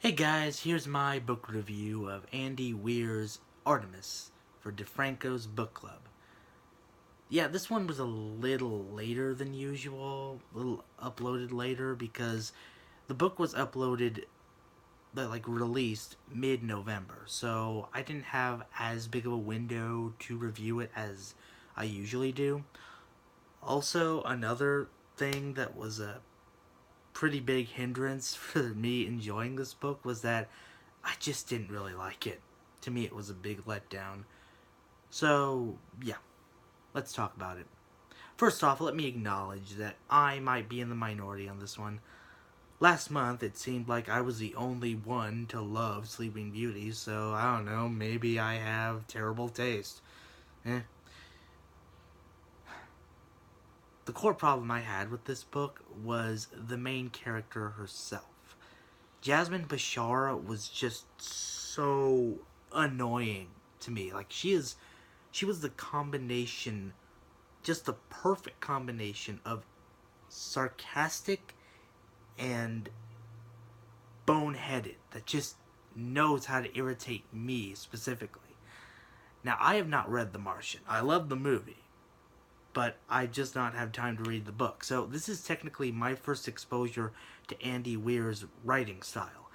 Hey guys, here's my book review of Andy Weir's Artemis for Defranco's book club. Yeah, this one was a little later than usual, a little uploaded later because the book was uploaded, released mid-November, so I didn't have as big of a window to review it as I usually do. Also, another thing that was a pretty big hindrance for me enjoying this book was that I just didn't really like it. To me, it was a big letdown. So, yeah, let's talk about it. First off, let me acknowledge that I might be in the minority on this one. Last month, it seemed like I was the only one to love Sleeping Beauty, so I don't know, maybe I have terrible taste. The core problem I had with this book was the main character herself. Jasmine Bashara was just so annoying to me. She was the combination, just the perfect combination of sarcastic and boneheaded that just knows how to irritate me specifically. Now, I have not read The Martian. I love the movie, but I just not have time to read the book. So this is technically my first exposure to Andy Weir's writing style.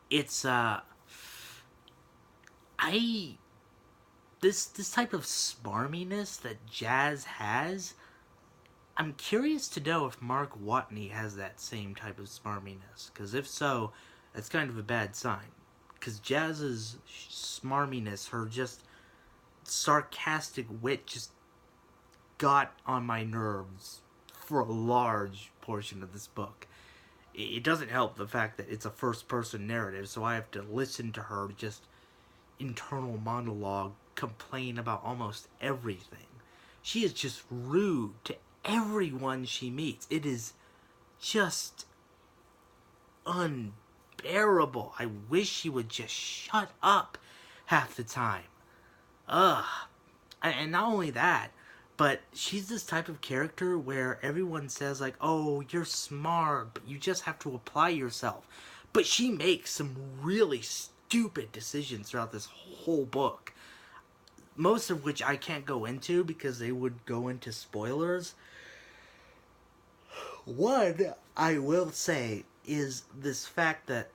It's this type of smarminess that Jazz has. I'm curious to know if Mark Watney has that same type of smarminess, because if so, that's kind of a bad sign. Because Jazz's smarminess, her just sarcastic wit, just got on my nerves for a large portion of this book. It doesn't help the fact that it's a first-person narrative, so I have to listen to her just internal monologue complain about almost everything. She is just rude to everyone she meets. It is just unbearable. I wish she would just shut up half the time. Ugh. And not only that, but she's this type of character where everyone says, like, oh, you're smart, but you just have to apply yourself. But she makes some really stupid decisions throughout this whole book. Most of which I can't go into because they would go into spoilers. One, I will say, is this fact that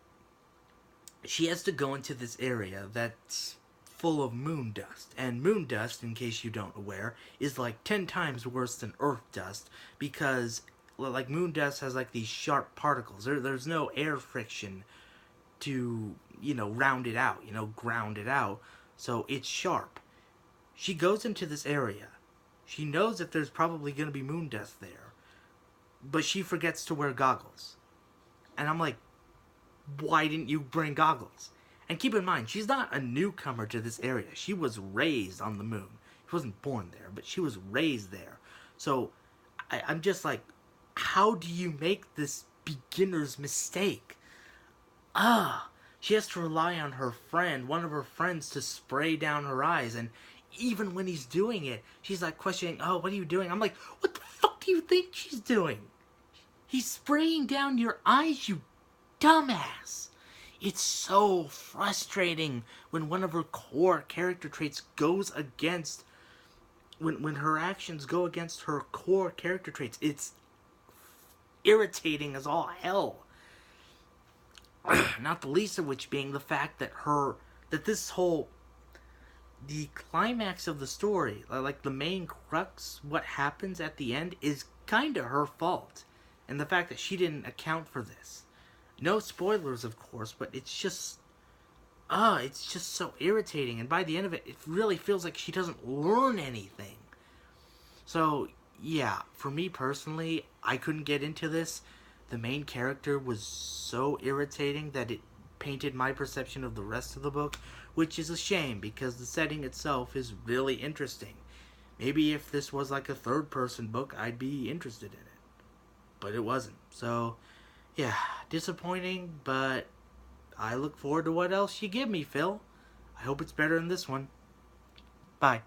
she has to go into this area that's full of moon dust. And moon dust, in case you don't aware, is like 10 times worse than earth dust because, like, moon dust has, like, these sharp particles. There's no air friction to, round it out, ground it out. So it's sharp. She goes into this area. She knows that there's probably going to be moon dust there. But she forgets to wear goggles. And I'm like, why didn't you bring goggles? And keep in mind, she's not a newcomer to this area. She was raised on the moon. She wasn't born there, but she was raised there. So I'm just like, how do you make this beginner's mistake? She has to rely on her friend, one of her friends, to spray down her eyes. And even when he's doing it, she's like questioning, oh, what are you doing? I'm like, what the fuck do you think she's doing? He's spraying down your eyes, you dumbass. It's so frustrating when one of her core character traits goes against, when her actions go against her core character traits. It's irritating as all hell. Not the least of which being the fact that the climax of the story, like the main crux, what happens at the end, is kinda her fault. And the fact that she didn't account for this. No spoilers, of course, but it's just so irritating. And by the end of it, it really feels like she doesn't learn anything. So, yeah, for me personally, I couldn't get into this. The main character was so irritating that it painted my perception of the rest of the book, which is a shame because the setting itself is really interesting. Maybe if this was like a third-person book, I'd be interested in it. But it wasn't. So, yeah, disappointing, but I look forward to what else you give me, Phil. I hope it's better than this one. Bye.